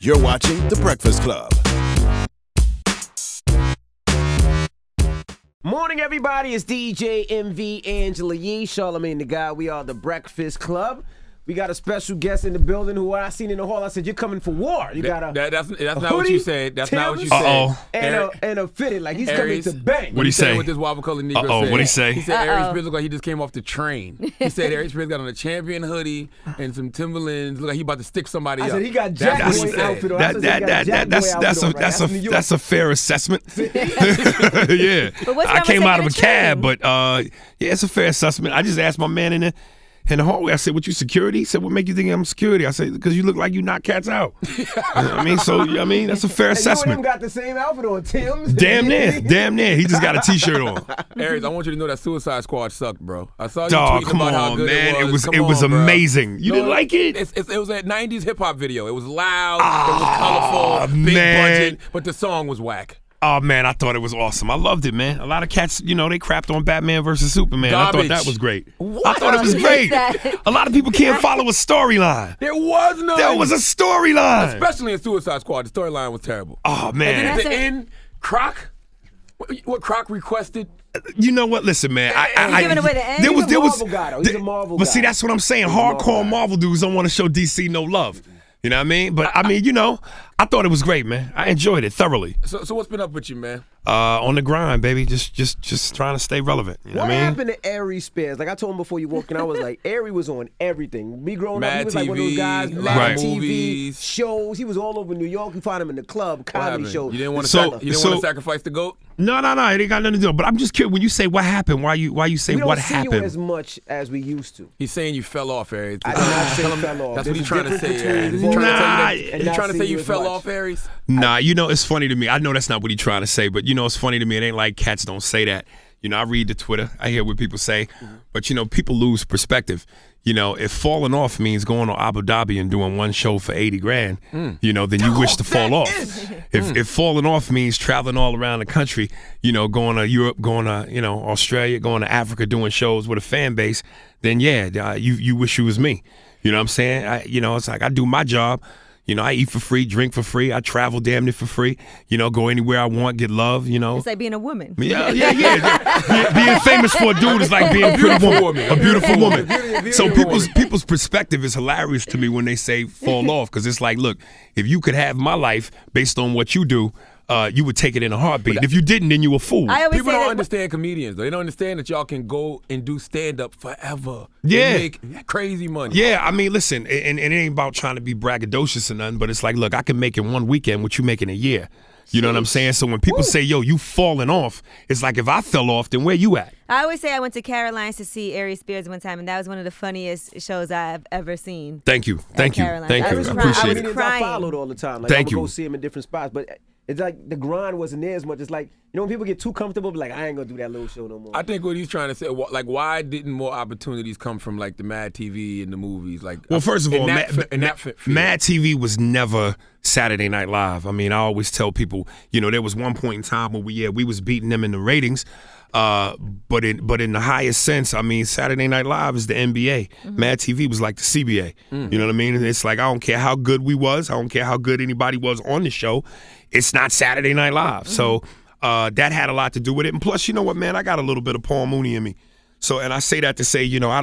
You're watching The Breakfast Club. Morning, everybody. It's DJ MV, Angela Yee, Charlamagne the Guy. We are The Breakfast Club. We got a special guest in the building who I seen in the hall. I said, "You're coming for war." You got that's a not hoodie, what you said. That's not what you Timbs, said. and a fitted like he's Aries, coming to bang. What'd he say? What this Wobble Color Negro said. What'd he say? He said Aries Spears looked like he just came off the train. He said Aries Spears got on a champion hoodie and some Timberlands. Look like he about to stick somebody I up. said he got Jack Boy outfit on. That's a fair assessment. Yeah, I came out of a cab, but yeah, it's a fair assessment. I just asked my man in the hallway, I said, "What, you security?" He said, "What make you think I'm security?" I said, "Because you look like you knock cats out." You know what I mean? So, I mean, that's a fair assessment. You and him got the same outfit on, Tim's. Damn near. He just got a T-shirt on. Aries, I want you to know that Suicide Squad sucked, bro. I saw you Dog, tweeting come about on, how good man. it was. It was amazing. You didn't like it? It was a 90s hip-hop video. It was loud, it was colorful, big budget, but the song was whack. Oh, man, I thought it was awesome. I loved it, man. A lot of cats, they crapped on Batman versus Superman. Garbage. I thought that was great. What? I thought it was great. A lot of people can't follow a storyline. There was none. There was a storyline. Especially in Suicide Squad. The storyline was terrible. Oh, man. And then at the end, Croc, what Croc requested. You know what? Listen, man. He's giving away the end. He's a Marvel guy, though. He's a Marvel But guy. see, that's what I'm saying. Hardcore Marvel dudes don't want to show DC no love. You know what I mean? But, I mean, I thought it was great, man. I enjoyed it thoroughly. So what's been up with you, man? On the grind, baby. Just trying to stay relevant. You know what I mean? happened to Aries Spears? Like I told him before you walked in, I was like, Aries was on everything. Me growing up, he was like one of those guys, Mad TV, movies. shows. He was all over New York. You find him in the club, comedy shows. You didn't want to sacrifice the goat? No. It ain't got nothing to do. But I'm just curious. When you say what happened, why you say what happened? We don't see you as much as we used to. He's saying you fell off, Aries. I did not say fell off. That's what he's trying to say, Aries. He's trying to say you fell off, Aries? Nah, it's funny to me. I know that's not what he's trying to say, but it's funny to me. It ain't like cats don't say that. I read the Twitter. I hear what people say. But, people lose perspective. If falling off means going to Abu Dhabi and doing one show for 80 grand, then you wish to fall off. If falling off means traveling all around the country, going to Europe, going to, Australia, going to Africa, doing shows with a fan base, then yeah, you wish you was me. You know what I'm saying? It's like I do my job. I eat for free, drink for free. I travel damn near for free. Go anywhere I want, get love, It's like being a woman. Yeah. Being famous for a dude is like being a beautiful woman. A beautiful woman. So people's perspective is hilarious to me when they say fall off, because it's like, look, if you could have my life based on what you do, you would take it in a heartbeat. If you didn't, then you were a fool. People don't understand comedians, though. They don't understand that y'all can go and do stand-up forever. Yeah. They make crazy money. Yeah, I mean, listen, and it ain't about trying to be braggadocious or nothing, but it's like, look, I can make in one weekend what you make in a year. You know what I'm saying? So when people say, yo, you falling off, it's like, if I fell off, then where you at? I always say I went to Caroline's to see Aries Spears one time, and that was one of the funniest shows I've ever seen. Thank you. I appreciate it. I followed all the time. Like, I would go see him in different spots, but it's like the grind wasn't there as much. It's like, when people get too comfortable, like, I ain't gonna do that little show no more. I think what he's trying to say, like, why didn't more opportunities come from, like, the Mad TV and the movies? Like, well, first of all, Mad TV was never Saturday Night Live. I mean, I always tell people, there was one point in time where we was beating them in the ratings. But in the highest sense, I mean, Saturday Night Live is the NBA. Mad TV was like the CBA. You know what I mean? And it's like, I don't care how good we was. I don't care how good anybody was on the show. It's not Saturday Night Live. So that had a lot to do with it. And plus, you know what, man? I got a little bit of Paul Mooney in me. So, and I say that to say, I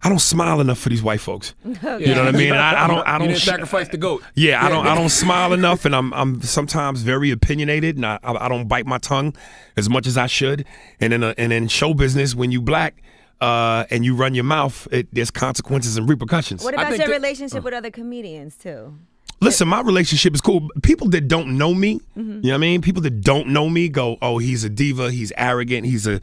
don't smile enough for these white folks. You know what I mean? I don't. You didn't sacrifice the goat. Yeah, I don't smile enough, and I'm sometimes very opinionated, and I don't bite my tongue as much as I should. And in show business, when you black and you run your mouth, there's consequences and repercussions. What about your relationship with other comedians too? Listen, my relationship is cool. People that don't know me, you know what I mean? People that don't know me go, oh, he's a diva, he's arrogant, he's an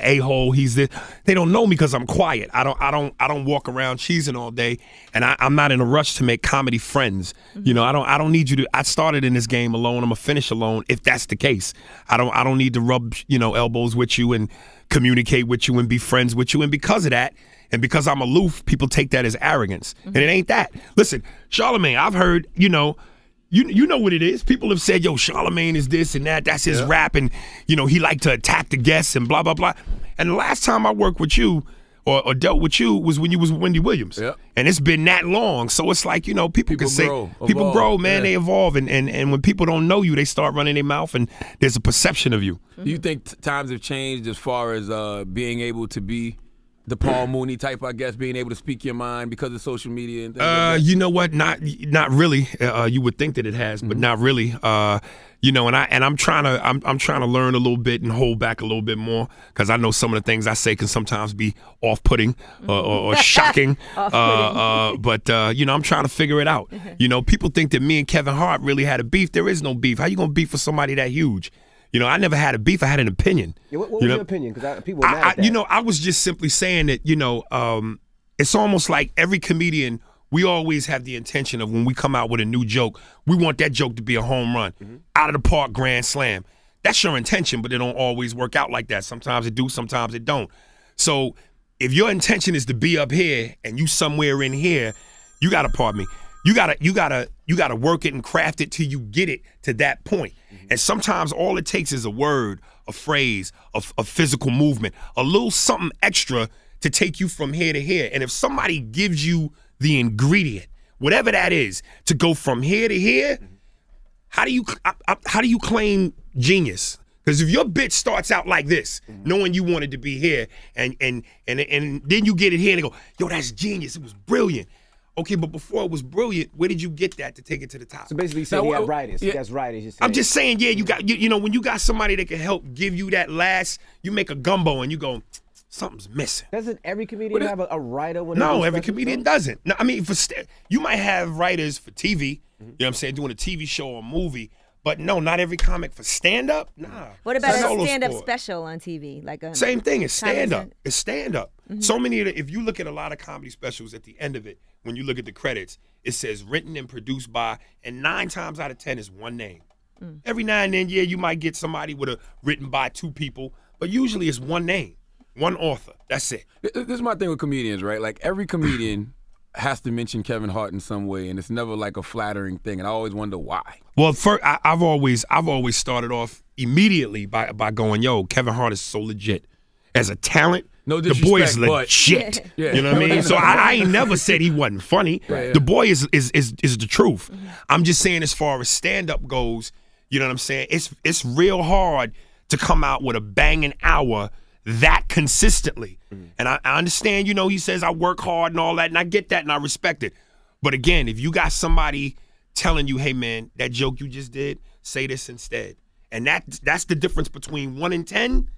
a-hole, he's this. They don't know me because I'm quiet. I don't walk around cheesing all day, and I'm not in a rush to make comedy friends. I don't need you to. I started in this game alone. I'm gonna finish alone if that's the case. I don't need to rub elbows with you and communicate with you and be friends with you. And because of that, and because I'm aloof, people take that as arrogance. And it ain't that. Listen, Charlamagne, I've heard, you know what it is. People have said, yo, Charlamagne is this and that. That's his rap. And, he like to attack the guests and blah, blah, blah. And the last time I worked with you, or dealt with you was when you was Wendy Williams. Yep. And it's been that long. So it's like, people can say, grow, people evolve. grow, man, Yeah. they evolve. And when people don't know you, they start running their mouth and there's a perception of you. Do you think times have changed as far as being able to be the Paul Mooney type, I guess, being able to speak your mind because of social media and things like that? You know what? Not really. You would think that it has, but not really. And I'm trying to learn a little bit and hold back a little bit more because I know some of the things I say can sometimes be off-putting or shocking. But I'm trying to figure it out. People think that me and Kevin Hart really had a beef. There is no beef. How you gonna beef with somebody that huge? I never had a beef. I had an opinion. Yeah, what was your opinion? Because people were mad at that. I was just simply saying that, it's almost like every comedian, we always have the intention of when we come out with a new joke, we want that joke to be a home run, out of the park, grand slam. That's your intention, but it don't always work out like that. Sometimes it do, sometimes it don't. So if your intention is to be up here and you somewhere in here, you gotta, pardon me, you gotta work it and craft it till you get it to that point. And sometimes all it takes is a word, a phrase, a physical movement, a little something extra to take you from here to here. And if somebody gives you the ingredient, whatever that is, to go from here to here, how do you claim genius? Because if your bitch starts out like this, knowing you wanted to be here, and then you get it here and they go, yo, that's genius. It was brilliant. Okay, but before it was brilliant, where did you get that to take it to the top? So basically, you said he had writers. He has writers. I'm just saying, yeah, you got, when you got somebody that can help give you that last, you make a gumbo and you go, something's missing. Doesn't every comedian have a writer? When no, every comedian doesn't. No, I mean, you might have writers for TV, you know what I'm saying, doing a TV show or a movie, but no, not every comic for stand-up, nah. What about Solo a stand-up sport. special on TV? Same thing, it's stand-up. It's stand-up. Mm-hmm. So many of if you look at a lot of comedy specials, at the end of it, when you look at the credits, it says written and produced by, and 9 times out of 10 is one name. Every now and then, yeah, you might get somebody with a written by 2 people, but usually it's one name, one author. That's it. This is my thing with comedians, right? Like every comedian has to mention Kevin Hart in some way, and it's never like a flattering thing, and I always wonder why. Well, first, I've always started off immediately by going, yo, Kevin Hart is so legit. As a talent, no the boy is disrespect, legit. Yeah. You know what I mean? So I ain't never said he wasn't funny. Right, yeah. The boy is the truth. I'm just saying, as far as stand-up goes, you know what I'm saying? It's real hard to come out with a banging hour that consistently. And I understand, he says I work hard and all that, and I get that and I respect it. But again, if you got somebody telling you, hey man, that joke you just did, say this instead. And that's the difference between 1 and 10.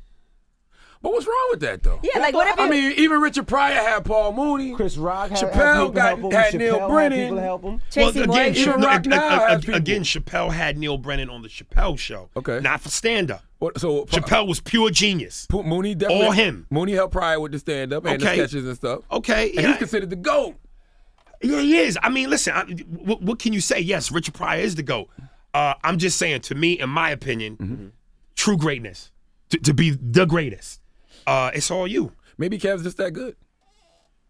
But what's wrong with that, though? Yeah, like what if I mean, even Richard Pryor had Paul Mooney. Chris Rock had Chappelle had Neil Brennan. People help him. Tracy Morgan. Even Rock now has people. Again, Chappelle had Neil Brennan on the Chappelle show. Okay. Not for stand-up. So Chappelle was pure genius. Mooney definitely. All him. Mooney helped Pryor with the stand-up and the sketches and stuff. Okay. And he's considered the GOAT. Yeah, he is. I mean, listen, what can you say? Yes, Richard Pryor is the GOAT. I'm just saying, to me, in my opinion, true greatness, to be the greatest, it's all you. Maybe Kev's just that good.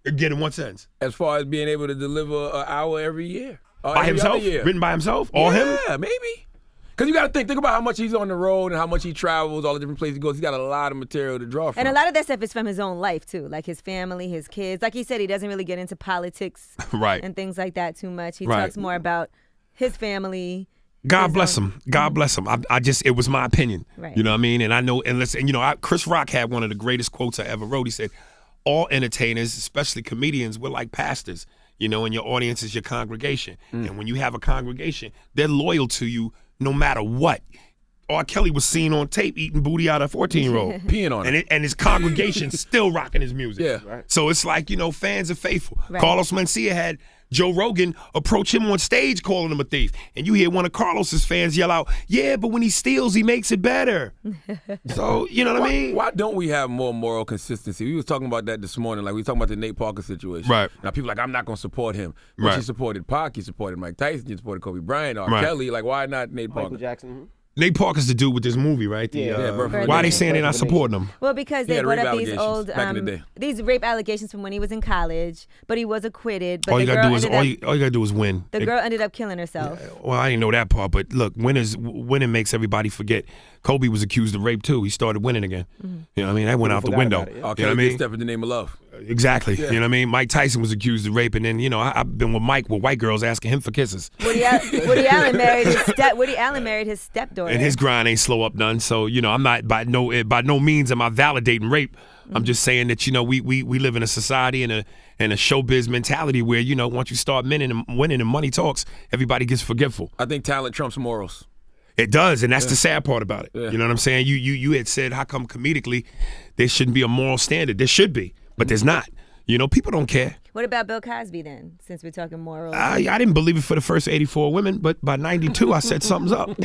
Again, in what sense? As far as being able to deliver an hour every year. By himself? Written by himself? All him? Yeah, maybe. Because you got to think about how much he's on the road and how much he travels, all the different places he goes. He's got a lot of material to draw from. And a lot of that stuff is from his own life, too. Like his family, his kids. Like he said, he doesn't really get into politics and things like that too much. He talks more about his family. God bless him. God bless him. It was my opinion. Right. You know what I mean? And I know, and listen, Chris Rock had one of the greatest quotes I ever wrote. He said, all entertainers, especially comedians, we're like pastors, and your audience is your congregation. And when you have a congregation, they're loyal to you no matter what. R. Kelly was seen on tape eating booty out of a 14-year-old. Peeing on it. And his congregation still rocking his music. Yeah. Right. So it's like, fans are faithful. Right. Carlos Mencia had Joe Rogan approach him on stage calling him a thief. And you hear one of Carlos's fans yell out, yeah, but when he steals, he makes it better. So, you know what I mean? Why don't we have more moral consistency? We was talking about that this morning. Like we were talking about the Nate Parker situation. Right. Now people are like, I'm not going to support him. But Right. you supported Pac, you supported Mike Tyson, you supported Kobe Bryant, R. Right. Kelly. Like why not Nate Parker? Michael Jackson. Nate Parker's the dude with this movie, right? Birth Why are they saying they're not supporting him? Well, because He they had brought rape up these allegations old, back in the day. these rape allegations from when he was in college, but he was acquitted. But All the you girl gotta do is ended up, all you gotta do is win. the girl ended up killing herself. Well, I didn't know that part, but look, winning makes everybody forget. Kobe was accused of rape too. He started winning again. You know what I mean? That went out the window. Okay, you know what I mean? Step in the name of love. Exactly. Yeah. You know what I mean? Mike Tyson was accused of rape, and then I've been with Mike with white girls asking him for kisses. Woody Allen married his stepdaughter, and his grind ain't slow up none. So I'm not by no means am I validating rape. I'm just saying that we live in a society and a showbiz mentality where once you start winning and money talks, everybody gets forgetful. I think talent trumps morals. It does, and that's the sad part about it. Yeah. You know what I'm saying? You had said how come comedically there shouldn't be a moral standard. There should be, but there's not. People don't care. What about Bill Cosby then, since we're talking morals? I didn't believe it for the first 84 women, but by 92 I said something's up.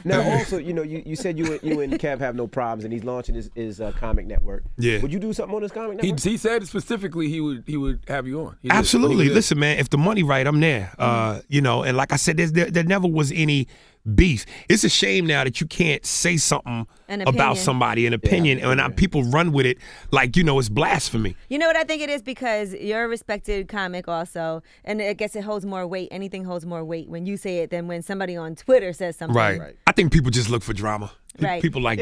Now also, you said you and Kev have no problems, and he's launching his comic network. Yeah. Would you do something on his comic network? He said specifically he would have you on. Absolutely. Listen, man, if the money right, I'm there. And like I said, there never was any beef. It's a shame now that you can't say something about somebody, an opinion, and people run with it like it's blasphemy. You know what I think it is? Because you're a respected comic also, and I guess it holds more weight. Anything holds more weight when you say it than when somebody on Twitter says something. Right. I think people just look for drama. Right. People like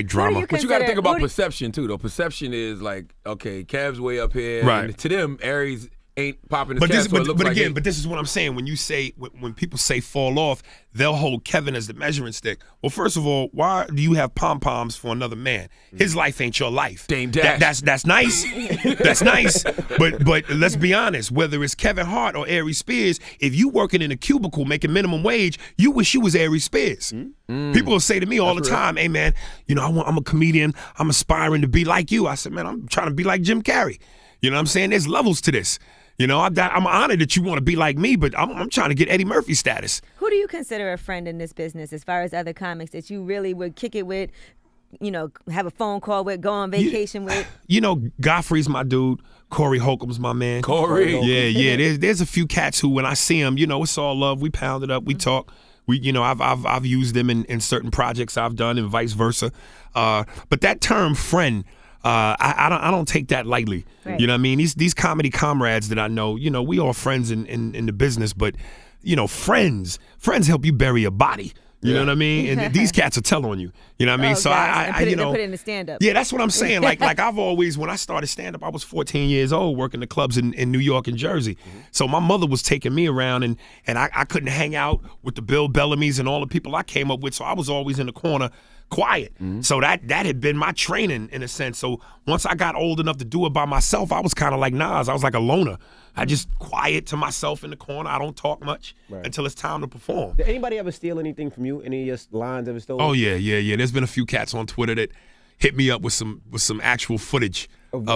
drama. But you got to think about perception too, though. Perception is like, okay, Kev's way up here. Right. And to them, Aries ain't popping his cat, but this is what I'm saying. When you say when people say fall off, they'll hold Kevin as the measuring stick. Well, first of all, why do you have pom-poms for another man? His life ain't your life. Dame Dash. That's nice. That's nice. But let's be honest, whether it's Kevin Hart or Aries Spears, if you working in a cubicle making minimum wage, you wish you was Aries Spears. People will say to me all the time, hey man, I'm a comedian, I'm aspiring to be like you. I said, man, I'm trying to be like Jim Carrey. You know what I'm saying? There's levels to this. I'm honored that you want to be like me, but I'm trying to get Eddie Murphy status. Who do you consider a friend in this business as far as other comics that you really would kick it with, have a phone call with, go on vacation with? Godfrey's my dude. Corey Holcomb's my man. Corey. Yeah. There's a few cats who, when I see them, it's all love. We pound it up. We talk. I've used them in certain projects I've done and vice versa. But that term friend, I don't take that lightly. Right. You know what I mean? These comedy comrades that I know, we all friends in the business, but friends help you bury a body. You know what I mean? And these cats will tell on you. You know what I mean? So I put it in the stand-up. Yeah, that's what I'm saying. Like I've always, when I started stand-up, I was 14 years old working the clubs in New York and Jersey. So my mother was taking me around, and I couldn't hang out with the Bill Bellamy's and all the people I came up with, so I was always in the corner quiet. So that had been my training in a sense. So once I got old enough to do it by myself, I was kind of like Nas. I was like a loner. I just quiet to myself in the corner. I don't talk much until it's time to perform. Did anybody ever steal anything from you? Any of your lines ever stolen? Oh yeah. There's been a few cats on Twitter that hit me up with some actual footage of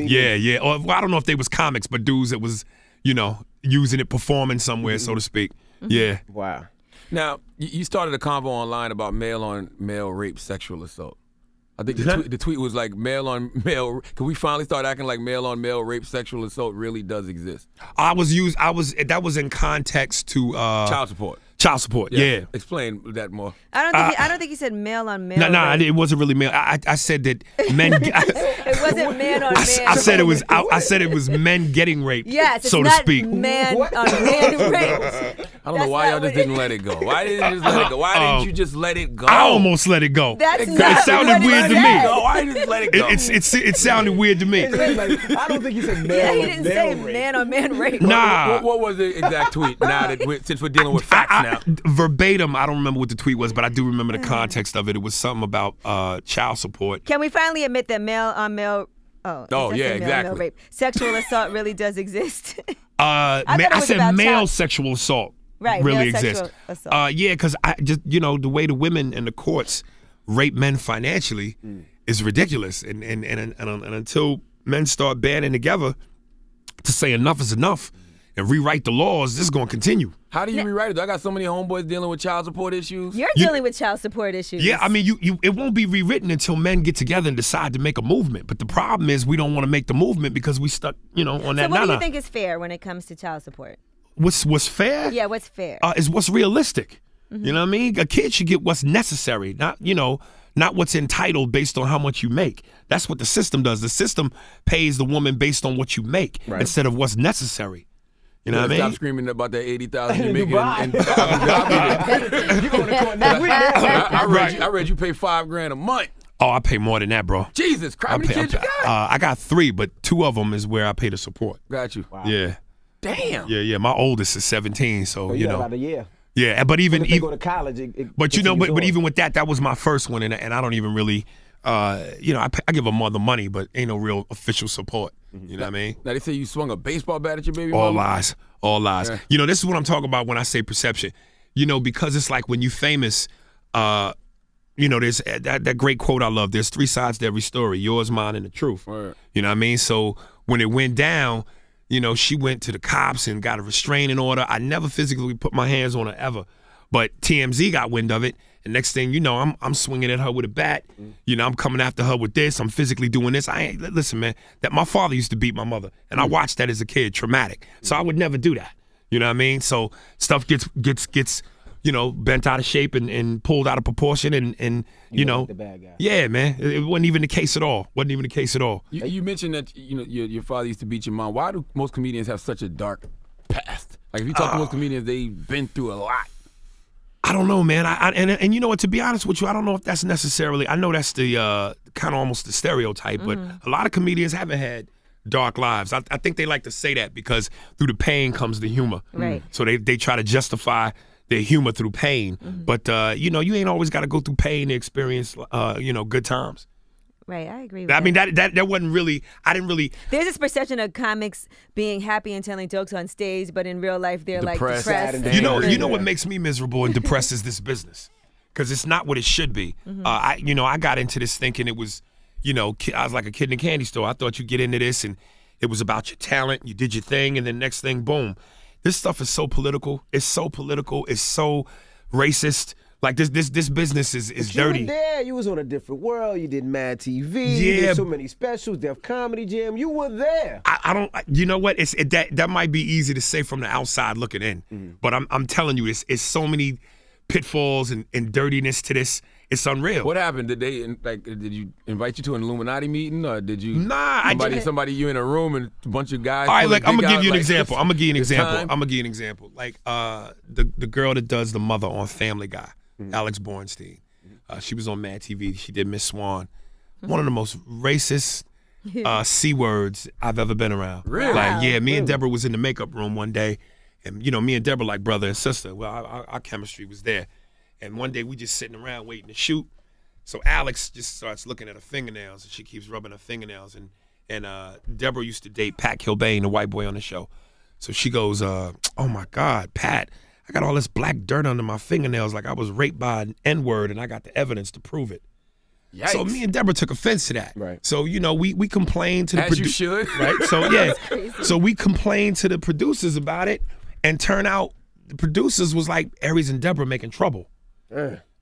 yeah. Or, well, I don't know if they was comics, but dudes that was using it, performing somewhere, so to speak. Yeah. Wow. Now, you started a convo online about male-on-male rape, sexual assault. I think the tweet was like male-on-male. Can we finally start acting like male-on-male rape, sexual assault really does exist? That was in context to child support. Child support, yeah. Explain that more. I don't think you said male on male. No, it wasn't really male. I said that men. It wasn't man on man. I said it was. I said it was men getting raped. Yes, so it's to not speak. Man on man rape. I don't know why y'all just didn't let it go. Why didn't you just let it go? Why didn't you just let it go? I almost let it go. It sounded weird to me. Why didn't you let it go? It sounded weird to me. I don't think he said male. Yeah, he didn't say man on man rape. Nah. What was the exact tweet? Now that since we're dealing with facts now. Verbatim, I don't remember what the tweet was, but I do remember the context of it. It was something about child support. Can we finally admit that male on male? Oh yeah, exactly. Male rape. Sexual assault really does exist. I said male sexual assault. Right, really male exists. Sexual assault. Yeah, because I just the way the women in the courts rape men financially is ridiculous, and until men start banding together to say enough is enough and rewrite the laws, this is going to continue. How do you rewrite it? I got so many homeboys dealing with child support issues. You're dealing with child support issues. Yeah, I mean, it won't be rewritten until men get together and decide to make a movement. But the problem is we don't want to make the movement because we stuck, on that. So what do you think is fair when it comes to child support? What's fair? Yeah, what's fair? Is what's realistic. You know what I mean? A kid should get what's necessary, not what's entitled based on how much you make. That's what the system does. The system pays the woman based on what you make instead of what's necessary. You know what I mean? Stop screaming about that 80,000 you're making. You going to court next week? I read you pay $5,000 a month. Oh, I pay more than that, bro. Jesus Christ, how many kids you got? I got 3, but 2 of them is where I pay the support. Got you. Wow. Yeah. Damn. Yeah. My oldest is 17, so you know. About a year. Yeah, but even if they go to college, but you know, but even with that was my first one, and I don't even really, you know, I give them all the money, but ain't no real official support. You know what I mean? Now they say you swung a baseball bat at your baby All mama? all lies. Yeah. You know, this is what I'm talking about when I say perception. You know, because it's like when you famous, you know, there's that great quote I love. There's 3 sides to every story: yours, mine, and the truth. Right. You know what I mean? So when it went down, you know, she went to the cops and got a restraining order. I never physically put my hands on her ever, but TMZ got wind of it. And next thing you know, I'm swinging at her with a bat. You know, I'm coming after her with this. I'm physically doing this. Listen, man, that my father used to beat my mother, and I watched that as a kid, traumatic. So I would never do that. You know what I mean? So stuff gets you know, bent out of shape and pulled out of proportion, and you know, the bad guy. Yeah, man, it wasn't even the case at all. You mentioned that you know your father used to beat your mom. Why do most comedians have such a dark past? Like if you talk to most comedians, they've been through a lot. I don't know, man. And you know what? To be honest with you, I don't know if that's necessarily. I know that's the kind of almost the stereotype, but a lot of comedians haven't had dark lives. I think they like to say that because through the pain comes the humor. Right. So they try to justify their humor through pain. But you know, you ain't always got to go through pain to experience you know, good times. Right, I agree with I mean, that. that wasn't really. I didn't really. There's this perception of comics being happy and telling jokes on stage, but in real life they're Depressed. like depressed. You know what makes me miserable and depressed is this business, because it's not what it should be. I got into this thinking it was, you know, I was like a kid in a candy store. I thought you'd get into this and it was about your talent. You did your thing, and then next thing, boom. This stuff is so political. It's so political. It's so racist. Like this business is dirty. You were there. You was on a different world. You did Mad TV. You did so many specials. Def Comedy Jam. You were there. I don't. You know what? That might be easy to say from the outside looking in, but I'm telling you, it's so many pitfalls and dirtiness to this. It's unreal. What happened? Did you invite you to an Illuminati meeting, or did you? Nah, somebody you in a room and a bunch of guys. All right, look, I'm gonna give you an example. I'm gonna give you an example. Like the girl that does the mother on Family Guy, Alex Bornstein. She was on Mad TV. She did Miss Swan. One of the most racist C words I've ever been around. Really? Like, yeah, me and Deborah was in the makeup room one day, and you know, me and Deborah like brother and sister. Well, our chemistry was there. And one day we just sitting around waiting to shoot. So Alex just starts looking at her fingernails, and she keeps rubbing her fingernails. And Deborah used to date Pat Kilbane, the white boy on the show. So she goes, oh my God, Pat, I got all this black dirt under my fingernails like I was raped by an N-word, and I got the evidence to prove it. Yikes. So me and Deborah took offense to that. Right. So, you know, we complained to the As you should. Right. So yeah. So we complained to the producers about it, and turn out the producers was like Aries and Deborah making trouble.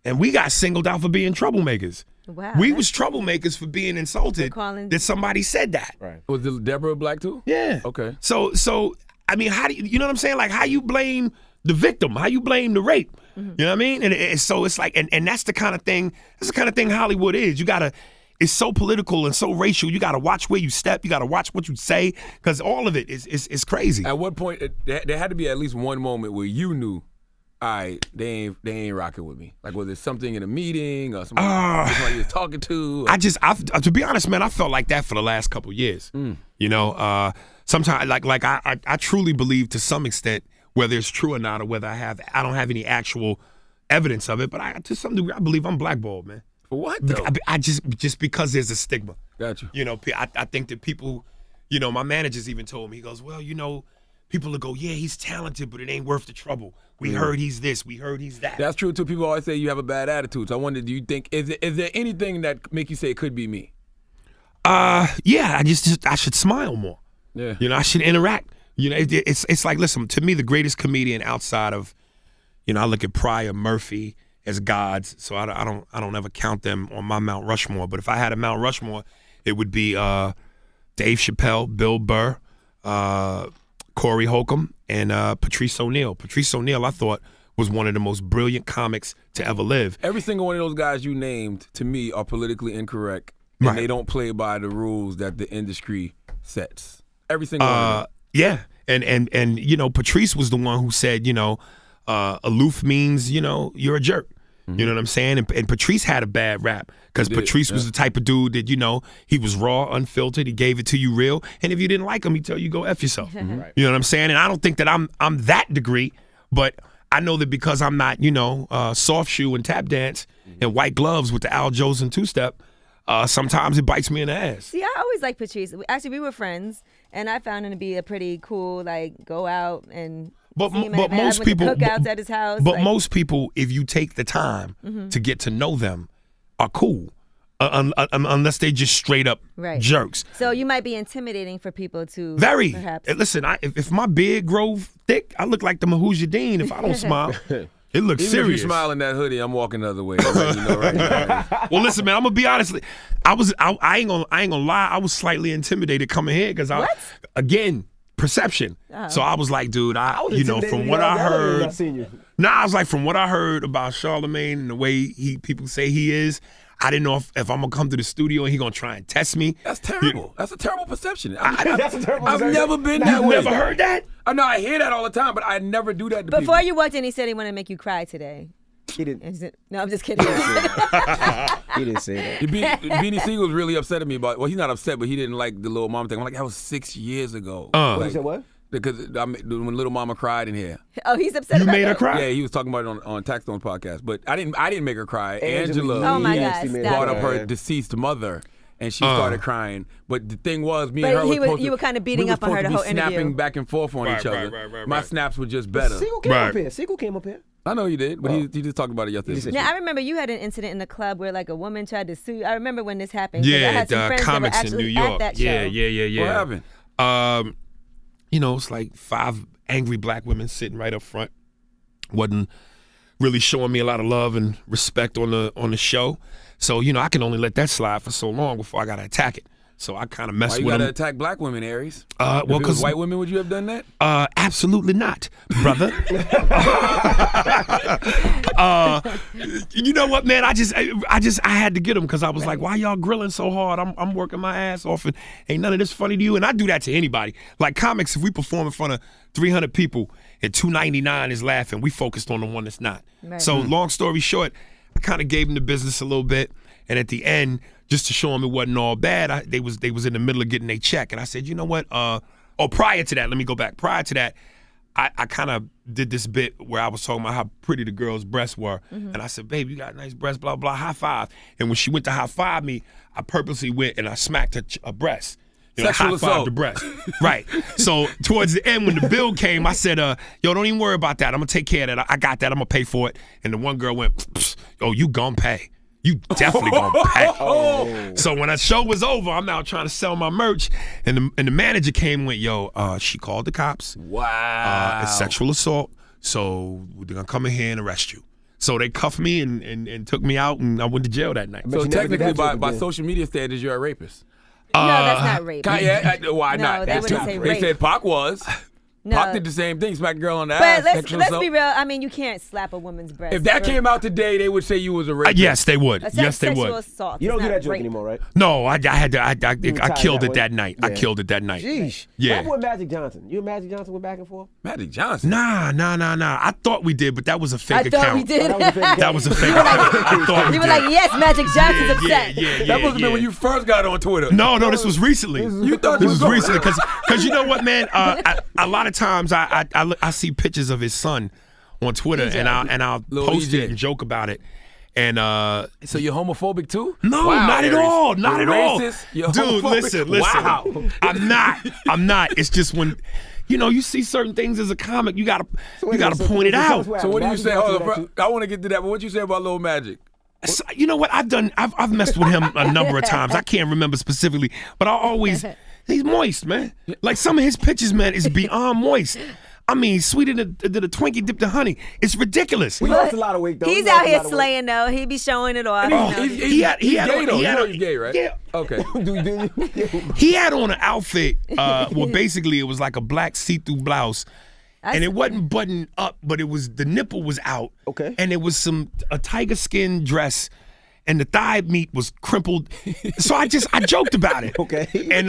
And we got singled out for being troublemakers. Wow. We was troublemakers for being insulted that somebody said that. Right. Was Deborah black too? Yeah. Okay. So I mean, how do you know what I'm saying? Like, how you blame the victim? How you blame the rape? You know what I mean? And so it's like, and that's the kind of thing. That's the kind of thing Hollywood is. You gotta. It's so political and so racial. You gotta watch where you step. You gotta watch what you say, because all of it is crazy. At what point there had to be at least one moment where you knew, all right, they ain't rocking with me. Like, was there something in a meeting or somebody you was talking to? To be honest, man, I felt like that for the last couple of years. You know, sometimes like I truly believe to some extent, whether it's true or not, or whether I don't have any actual evidence of it, but to some degree I believe I'm blackballed, man. For what though? I just because there's a stigma. Gotcha. You know, I think that people, you know, my managers even told me, he goes, well, you know, people will go, yeah, he's talented, but it ain't worth the trouble. We heard he's this, we heard he's that. That's true too. People always say you have a bad attitude. So I wonder, do you think is there anything that make you say it could be me? Yeah, I should smile more. Yeah. You know, I should interact. You know, it's like, listen, to me, the greatest comedian outside of, you know, I look at Pryor, Murphy as gods, so I don't ever count them on my Mount Rushmore. But if I had a Mount Rushmore, it would be Dave Chappelle, Bill Burr, Corey Holcomb, and Patrice O'Neal. Patrice O'Neal, I thought, was one of the most brilliant comics to ever live. Every single one of those guys you named, to me, are politically incorrect, and they don't play by the rules that the industry sets. Every single one of them. Yeah, And you know, Patrice was the one who said, you know, aloof means, you know, you're a jerk. You know what I'm saying? And Patrice had a bad rap because Patrice was the type of dude that, you know, he was raw, unfiltered. He gave it to you real. And if you didn't like him, he'd tell you go F yourself. You know what I'm saying? And I don't think that I'm that degree, but I know that because I'm not, you know, soft shoe and tap dance and white gloves with the Al Jolson two-step, sometimes it bites me in the ass. See, I always liked Patrice. Actually, we were friends, and I found him to be a pretty cool, like, go out and But see him most people, cookouts at his house. But like, most people, if you take the time to get to know them, are cool, unless they just straight up jerks. So you might be intimidating for people to very. Perhaps. Listen, if my beard grow thick, I look like the Mahujadeen if I don't smile. It looks Even serious. If you smile in that hoodie, I'm walking the other way. You know, right now. Well, listen, man, I'm gonna be honest. I ain't gonna lie. I was slightly intimidated coming here because again, perception. So I was like, dude, you know, from what I heard. I was like, from what I heard about Charlamagne and the way people say he is, I didn't know if I'm gonna come to the studio and he gonna try and test me. That's terrible. That's a terrible perception. That's a terrible I've perception. never been that way. Never heard that? I know I hear that all the time, but I never do that to people. Before you walked in, he said he wanted to make you cry today. He didn't. No, I'm just kidding. He didn't say that. Beanie Siegel's really upset at me about. Well, he's not upset, but he didn't like the Little Mama thing. I'm like, that was 6 years ago. He said what? Because when Little Mama cried in here. Oh, he's upset. You about made her that? cry? Yeah, he was talking about it on Taxstone's podcast. But I didn't make her cry. Angela Angela Oh my God, brought stop up her deceased mother. And she started crying. But the thing was, me and her you were kind of beating up on her the whole interview. snapping back and forth on each other. Right. My snaps were just better. Siegel came up here. Siegel came up here. I know you did, but he just talked about it yesterday. Now, I remember you had an incident in the club where like a woman tried to sue you. I remember when this happened. 'cause I Yeah, had some friends that were comics in actually New York. At that show. Yeah. What happened? You know, it's like 5 angry black women sitting right up front. Wasn't really showing me a lot of love and respect on the show. So, you know, I can only let that slide for so long before I got to attack it. So I kind of messed with them. Why you got to attack black women, Aries? Well, if it was because white women, would you have done that? Absolutely not, brother. You know what, man? I had to get them because I was like, why y'all grilling so hard? I'm working my ass off and ain't none of this funny to you. And I do that to anybody. Like comics, if we perform in front of 300 people and 299 is laughing, we focused on the one that's not. Right. So long story short, I kind of gave them the business a little bit. And at the end, just to show them it wasn't all bad, they was in the middle of getting their check. And I said, you know what? Prior to that, let me go back. Prior to that, I kind of did this bit where I was talking about how pretty the girl's breasts were. And I said, babe, you got nice breasts, blah, blah, high five. And when she went to high five me, I purposely went and I smacked her breast. You know, high five the breast. Right. So towards the end, when the bill came, I said, yo, don't even worry about that. I'm going to take care of that. I got that. I'm going to pay for it. And the one girl went, yo, you gonna pay. You definitely gonna pay. So when that show was over, I'm out trying to sell my merch, and the manager came and went, yo, she called the cops. Wow. It's sexual assault, so they're gonna come in here and arrest you. So they cuffed me and took me out, and I went to jail that night. So technically, by social media standards, you're a rapist. No, that's not rape. Why not? No, they wouldn't say rape. They said Pac was. No. Pac did the same thing, smacked a girl on the but ass. let's be real. I mean, you can't slap a woman's breast. If that came out today, they would say you was a rapist. Yes, they would. Yes, they would. Assault. You don't do that joke rape. anymore, right? No, I killed it that night. Yeah. I killed it that night. Jeez. Yeah. What happened with Magic Johnson? You and Magic Johnson went back and forth? Magic Johnson? Nah. I thought we did, but that was a fake account. I thought we did. That was a fake account. I thought we You were did. like, yes, Magic Johnson's upset. Yeah, That must have been when you first got on Twitter. No, this was recently. You thought this was recently because you know what, man? A lot of times I see pictures of his son on Twitter and I'll post it and joke about it. And so you're homophobic too? No, wow, not Aries. at all. Not You're at all. racist? You're Dude, homophobic? listen. Wow. I'm not. It's just when you see certain things as a comic, you gotta point it out. So what do you say? Hold on, I want to get to that, but what you say about Lil Magic? So, you know what? I've messed with him a number of times. I can't remember specifically, but he's moist, man. Like some of his pictures, man, is beyond moist. I mean, sweeter than the Twinkie dipped in honey. It's ridiculous. We lost a lot of weight, though. He's out here slaying, though. He be showing it off. He's gay, though. You know he's gay, right? Yeah. Okay. He had on an outfit, well, basically it was like a black see-through blouse. And it wasn't buttoned up, but the nipple was out. Okay. And it was a tiger skin dress. and the thigh meat was crimpled. So I joked about it. Okay. And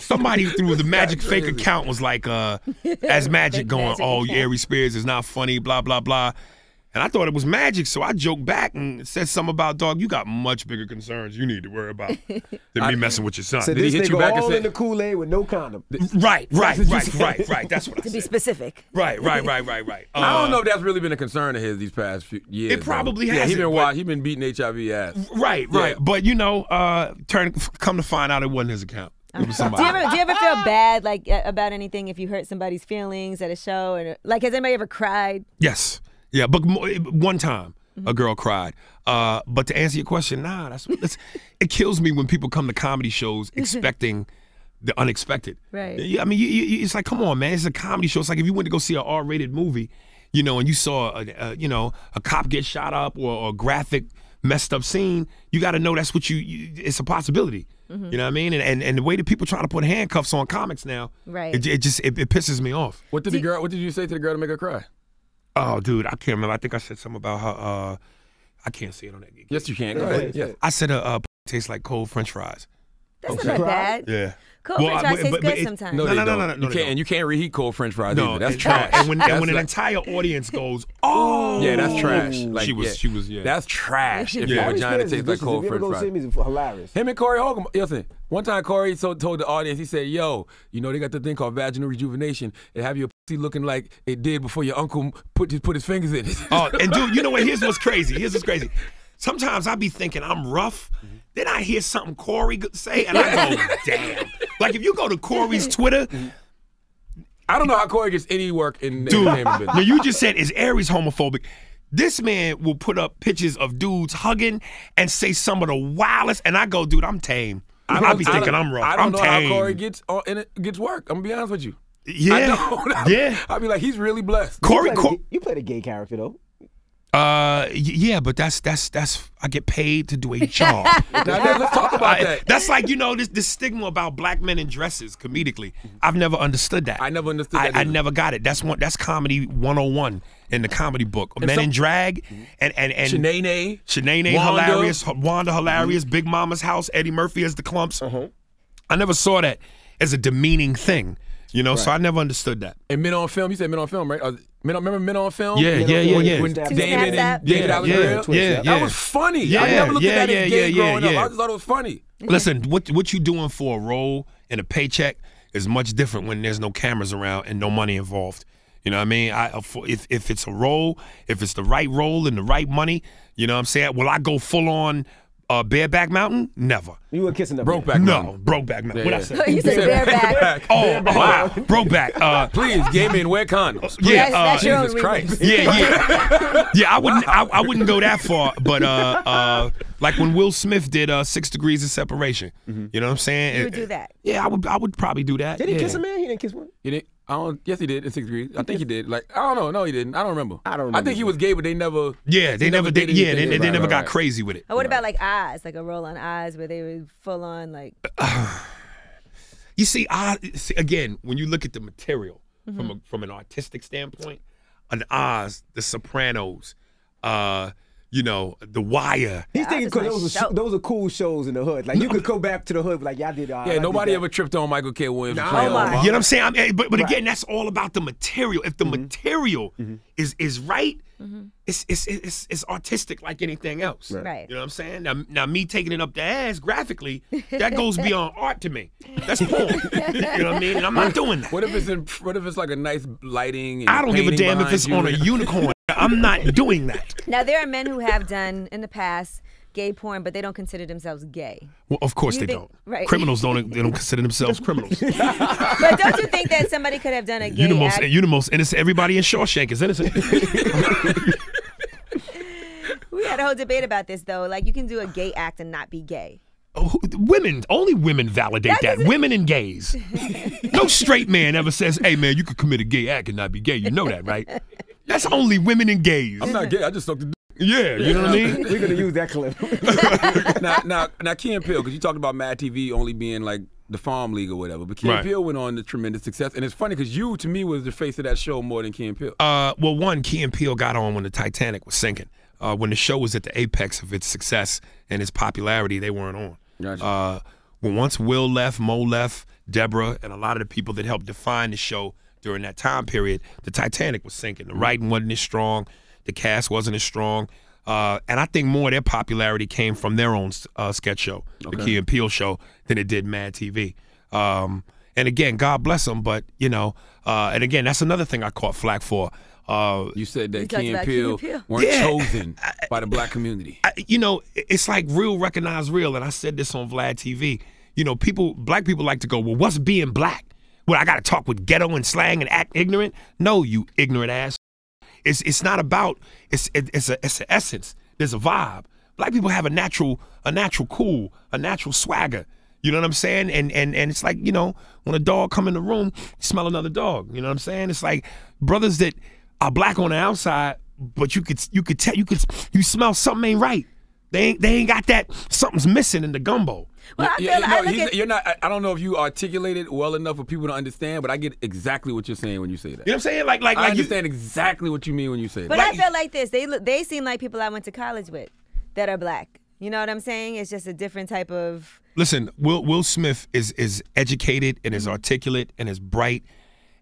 somebody through the Magic fake account was like, as Magic going, oh, Aries Spears is not funny, blah, blah, blah. And I thought it was Magic, so I joked back and said something about, dog, you got much bigger concerns you need to worry about than me messing with your son. So Did he hit you back and all say, in the Kool-Aid with no condom? Right. That's what I said. To be specific. Right. I don't know if that's really been a concern of his these past few years. It probably has. hasn't. He been beating HIV ass. Right. Yeah. But come to find out it wasn't his account. It was somebody. Do you ever feel bad like about anything if you hurt somebody's feelings at a show? Or like, has anybody ever cried? Yes. Yeah, but one time a girl cried. But to answer your question, that's it kills me when people come to comedy shows expecting the unexpected. Right. I mean, it's like, come on, man. It's a comedy show. It's like if you went to go see an R-rated movie, and you saw a cop get shot up or a graphic messed up scene, you got to know that's what it's a possibility. You know what I mean? And the way that people trying to put handcuffs on comics now, right? It pisses me off. What did you say to the girl to make her cry? Oh, dude, I can't remember. I think I said something about her. I can't say it on that. Yes, you can. Go ahead. Yeah. I said tastes like cold French fries. That's not bad. Yeah. Cold French fries taste good sometimes. No. You can't reheat cold French fries either. That's trash. And when an entire audience goes, oh, yeah, that's trash. Like, she was. That's trash. If your vagina tastes like cold French fries. It's hilarious. Him and Corey Holcomb. Listen, one time Corey told the audience, he said, "Yo, they got the thing called vaginal rejuvenation. It have your pussy looking like it did before your uncle put his fingers in it." Oh, and dude, you know what? Here's what's crazy. Sometimes I be thinking I'm rough. Then I hear something Corey say, and I go, damn. Like, if you go to Corey's Twitter. I don't know how Corey gets any work in the entertainment business. Now, you just said, is Aries homophobic? This man will put up pictures of dudes hugging and say some of the wildest, and I go, dude, I'm tame. I be thinking I'm rough. I don't know tame. how Corey gets work. I'm going to be honest with you. Yeah. I'll be like, he's really blessed. You played a gay character, though. Yeah, but that's I get paid to do a job. Now, let's talk about that. That's like, this stigma about black men in dresses comedically. I've never understood that. I never understood that. I never got it. That's comedy 101 in the comedy book. Men in drag and Shanae hilarious, Wanda hilarious, Big Mama's House, Eddie Murphy as the Clumps. I never saw that as a demeaning thing. So I never understood that. And Men on Film, you said Men on Film, right? Remember Men on Film? Yeah. When Damon and David Allen Greer? That was funny. Yeah, I never looked at that as gay growing up. Yeah. I just thought it was funny. Listen, what you doing for a role and a paycheck is much different when there's no cameras around and no money involved. You know what I mean? If it's a role, if it's the right role and the right money, you know what I'm saying? Will I go full on Bareback Mountain? Never. You were kissing the Brokeback Mountain. No, Brokeback Mountain. What I say? You said bareback. Oh, wow. Brokeback. Please, gay men wear condoms. Yeah, that's your Jesus own Christ. Yeah, I wouldn't go that far, but like when Will Smith did 6 Degrees of Separation. You know what I'm saying? You would do that. Yeah, I would probably do that. Did he kiss a man? He didn't kiss one. He didn't. Yes, he did in 6 Degrees. I think he did. Like, I don't know. No, he didn't. I don't remember. I think he was gay, but they never. Yeah, they never did. Yeah, they never got crazy with it. Or what about like Oz, like a role on Oz where they were full on like. You see, again, when you look at the material from an artistic standpoint, an Oz, The Sopranos, The Wire. He's thinking because those are cool shows in the hood. Like you could go back to the hood, like y'all did. Yeah, nobody ever tripped on Michael K. Williams. Oh You know what I'm saying? But again, that's all about the material. If the material is right, it's artistic like anything else. Right. You know what I'm saying? Now me taking it up the ass graphically, that goes beyond art to me. That's porn. You know what I mean? And I'm not doing that. What if it's like a nice lighting? And I don't give a damn if it's on a unicorn. I'm not doing that. Now there are men who have done in the past gay porn, but they don't consider themselves gay. Well, of course they don't. Right. Criminals don't consider themselves criminals. But don't you think that somebody could have done a gay act? You're the most innocent. Everybody in Shawshank is innocent. We had a whole debate about this though. Like you can do a gay act and not be gay. Only women validate that. Women and gays. No straight man ever says, "Hey man, you could commit a gay act and not be gay." You know that, right? That's only women and gays. I'm not gay. I just sucked the. Yeah, you know what I mean? We're gonna use that clip. now, Key and Peele, because you talked about Mad TV only being like the Farm League or whatever, but Key and Peele went on to tremendous success, and it's funny because you, to me, was the face of that show more than Key and Peele. Well, one, Key and Peele got on when the Titanic was sinking. when the show was at the apex of its success and its popularity, they weren't on. Gotcha. When once Will left, Mo left, Deborah, and a lot of the people that helped define the show during that time period, the Titanic was sinking. The writing wasn't as strong. The cast wasn't as strong. And I think more of their popularity came from their own sketch show, the Key and Peele show, than it did Mad TV. And again, God bless them, but, you know, and again, that's another thing I caught flack for. You said that Key and Peele weren't chosen by the black community. You know, it's like real recognize real, and I said this on Vlad TV. You know, black people like to go, well, what's being black? Well, I got to talk with ghetto and slang and act ignorant? No, you ignorant ass. It's not about, it's an essence. There's a vibe. Black people have a natural cool, a natural swagger. You know what I'm saying? And it's like, you know, when a dog come in the room, you smell another dog. You know what I'm saying? It's like brothers that are black on the outside, but you smell something ain't right. They ain't got that, something's missing in the gumbo. Well, you're not. I don't know if you articulated well enough for people to understand, but I get exactly what you're saying when you say that. You know what I'm saying? Like I understand exactly what you mean when you say that. But I feel like this. They seem like people I went to college with that are black. You know what I'm saying? It's just a different type of. Listen, Will Smith is educated and is articulate and as bright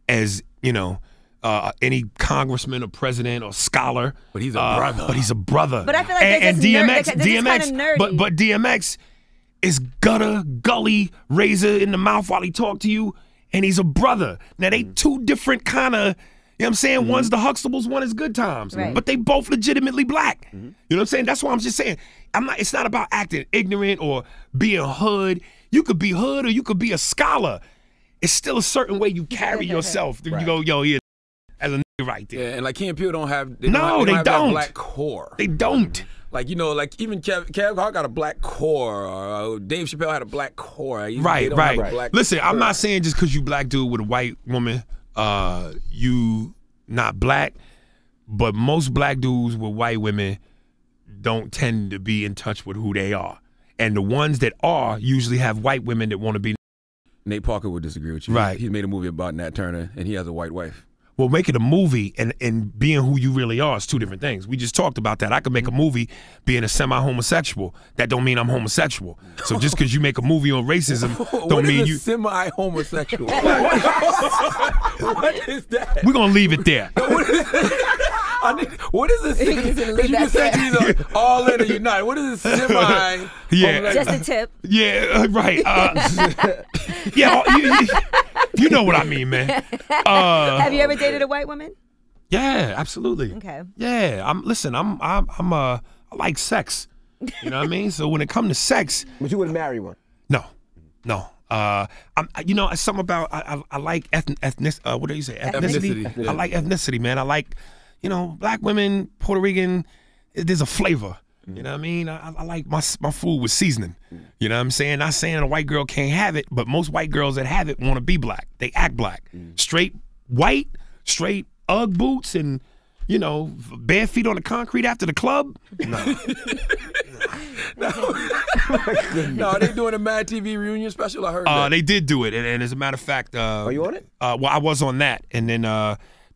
as, you know, any congressman or president or scholar. But he's a brother. But he's a brother. But I feel like and DMX, nerdy. But DMX is gutter, gully, razor in the mouth while he talk to you, and he's a brother. Now they two different kind of, you know what I'm saying? One's the Huxtables, one is Good Times. Right. But they both legitimately black. You know what I'm saying? That's why I'm just saying, it's not about acting ignorant or being hood. You could be hood or you could be a scholar. It's still a certain way you carry yourself. You go, yo, yeah, as a nigga right there. Yeah, and like Key and Peele don't have. They don't. That black core. They don't. Like, you know, like even Kevin Hart got a black core, or Dave Chappelle had a black core. Right. Listen, I'm not saying just because you black dude with a white woman, you not black, but most black dudes with white women don't tend to be in touch with who they are. And the ones that are usually have white women that want to be. Nate Parker would disagree with you. Right. He made a movie about Nat Turner, and he has a white wife. Well, making a movie and being who you really are is two different things. We just talked about that. I could make a movie being a semi-homosexual. That don't mean I'm homosexual. So just because you make a movie on racism don't mean you semi-homosexual. What is that? We're gonna leave it there. What is this? You just said these are all in or you're not. What is this semi? Yeah, just a tip. Yeah, right. Yeah, you know what I mean, man. Have you ever dated a white woman? Yeah, absolutely. Okay. Yeah, I like sex. You know what I mean? So when it comes to sex, but you wouldn't marry one. No. You know, it's something about I like ethnicity. What do you say? Ethnicity. Yeah. I like ethnicity, man. I like, you know, black women, Puerto Rican. There's a flavor. You know what I mean? I like my food with seasoning. You know what I'm saying? Not saying a white girl can't have it, but most white girls that have it want to be black. They act black. Straight white, straight Ugg boots and, you know, bare feet on the concrete after the club. No. No, are they doing a Mad TV reunion special? I heard that. They did do it. And as a matter of fact. Are you on it? Well, I was on that. And then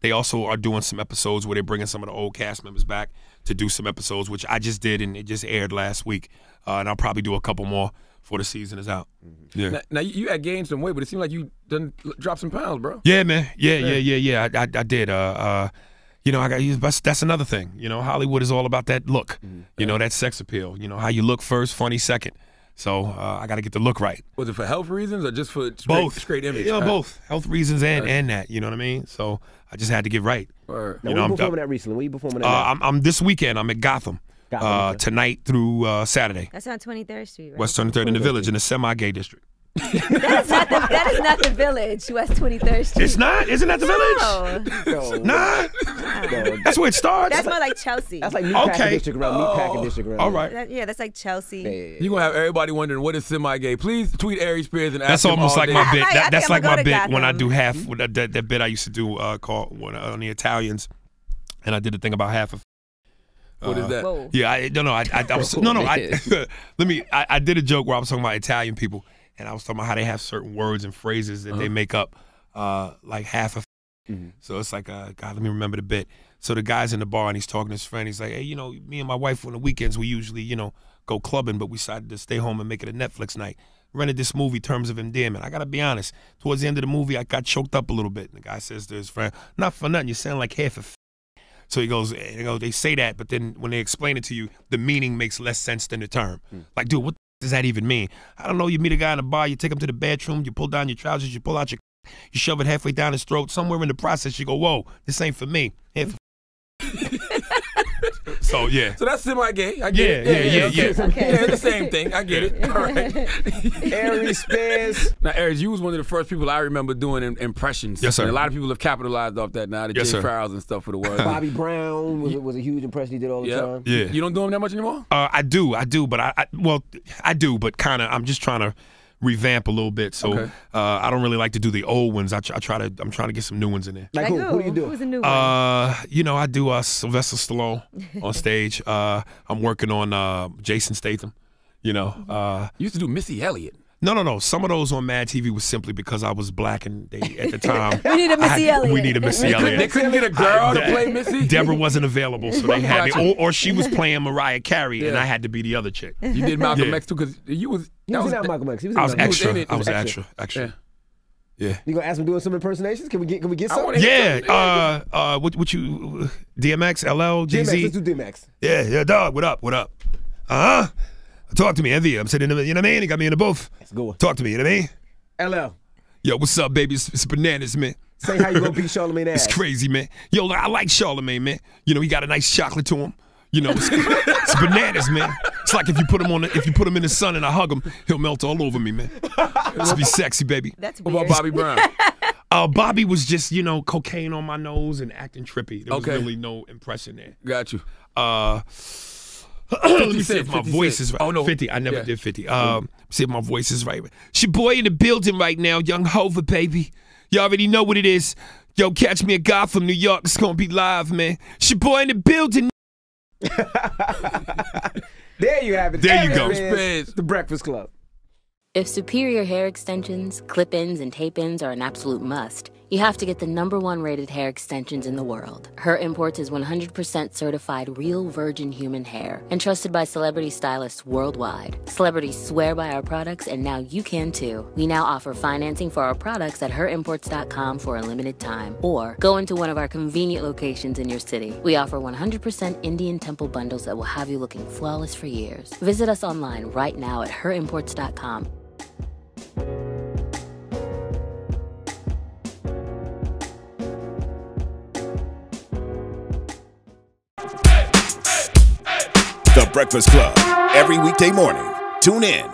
they also are doing some episodes where they're bringing some of the old cast members back to do some episodes, which I just did, and it just aired last week. And I'll probably do a couple more before the season is out. Yeah. Now you had gained some weight, but it seemed like you done dropped some pounds, bro. Yeah, man. Yeah. I did. You know, that's another thing. You know, Hollywood is all about that look. You know, that sex appeal. You know, how you look first, funny second. So I got to get the look right. Was it for health reasons or just for straight image? You know, both. Health reasons and that. You know what I mean? So I just had to get right. Now, you know, were you performing that recently? Were you performing that now? I'm this weekend. I'm at Gotham. Tonight through Saturday. That's on 23rd Street, right? West 23rd in the Village in the semi-gay district. that is not the Village, West 23rd Street. It's not? Isn't that the Village? No. Nah. That's where it starts. That's more like Chelsea. That's like Meatpacking District around. Meatpacking District around. All right. That's like Chelsea. Yeah. You're going to have everybody wondering what is semi-gay. Please tweet Aries Spears and ask That's him almost all like day. my bit. That's like my bit Gotham. when I do half. That bit I used to do called on the Italians, and I did the thing about half of. What is that? Whoa. Yeah, I was I did a joke where I was talking about Italian people, and I was talking about how they have certain words and phrases that they make up, like half of. So it's like, God, let me remember the bit. So the guy's in the bar and he's talking to his friend. He's like, hey, me and my wife on the weekends, we usually, go clubbing, but we decided to stay home and make it a Netflix night. Rented this movie, Terms of Endearment. I got to be honest, towards the end of the movie, I got choked up a little bit. And the guy says to his friend, not for nothing, you sound like half a So he goes, they say that, but then when they explain it to you, the meaning makes less sense than the term. Like, dude, what does that even mean? I don't know, you meet a guy in a bar, you take him to the bathroom, you pull down your trousers, you pull out your you shove it halfway down his throat. Somewhere in the process, you go, whoa, this ain't for me. Half So, yeah. So that's semi-gay. I get it. Yeah. Okay. Yeah, it's the same thing. I get it. All right. Aries Spears. Now, Aries, you was one of the first people I remember doing impressions. Yes, sir. And a lot of people have capitalized off that now. The Jay Farrells and stuff for the world. Bobby Brown was a huge impression he did all the time. Yeah. You don't do him that much anymore? I do, but I do, but kind of, I'm just trying to revamp a little bit. So I don't really like to do the old ones. I'm trying to get some new ones in there. Like who? Who do you do? Who's a new one? I do Sylvester Stallone on stage. I'm working on Jason Statham. You used to do Missy Elliott. No. Some of those on Mad TV was simply because I was black and they, at the time, we need a Missy Elliott. We need a Missy Elliott. They couldn't get a girl to play Missy? Deborah wasn't available, so they had me. Or she was playing Mariah Carey, and I had to be the other chick. You did Malcolm X, too, because you was... He was in Malcolm X. I was extra. I was extra. Yeah. You gonna ask him doing some impersonations? Can we get some? Yeah. What you DMX, LL, Jay-Z? DMX, let's do DMX. Yeah, dog. What up? Talk to me, Envy. I'm sitting in the, you know what I mean? You got me in the booth. That's a good one. Talk to me, you know what I mean? LL. Yo, what's up, baby? It's bananas, man. Say how you gonna beat Charlamagne ass. It's crazy, man. Yo, I like Charlamagne, man. He got a nice chocolate to him. It's bananas, man. It's like if you put him in the sun and I hug him, he'll melt all over me, man. Let's be sexy, baby. That's weird. weird. What about Bobby Brown? Bobby was just, cocaine on my nose and acting trippy. There was really no impression there. Got you. Let me see if my voice is right. Oh, no. 50. I never did 50. See if my voice is right. It's your boy in the building right now, Young Hova, baby. You already know what it is. Yo, catch me a guy from New York. It's going to be live, man. It's your boy in the building. There you have it. There you go. The Breakfast Club. If superior hair extensions, clip-ins, and tape-ins are an absolute must, you have to get the #1 rated hair extensions in the world. Her Imports is 100% certified real virgin human hair and trusted by celebrity stylists worldwide. Celebrities swear by our products, and now you can too. We now offer financing for our products at herimports.com for a limited time, or go into one of our convenient locations in your city. We offer 100% Indian temple bundles that will have you looking flawless for years. Visit us online right now at herimports.com. The Breakfast Club. Every weekday morning. Tune in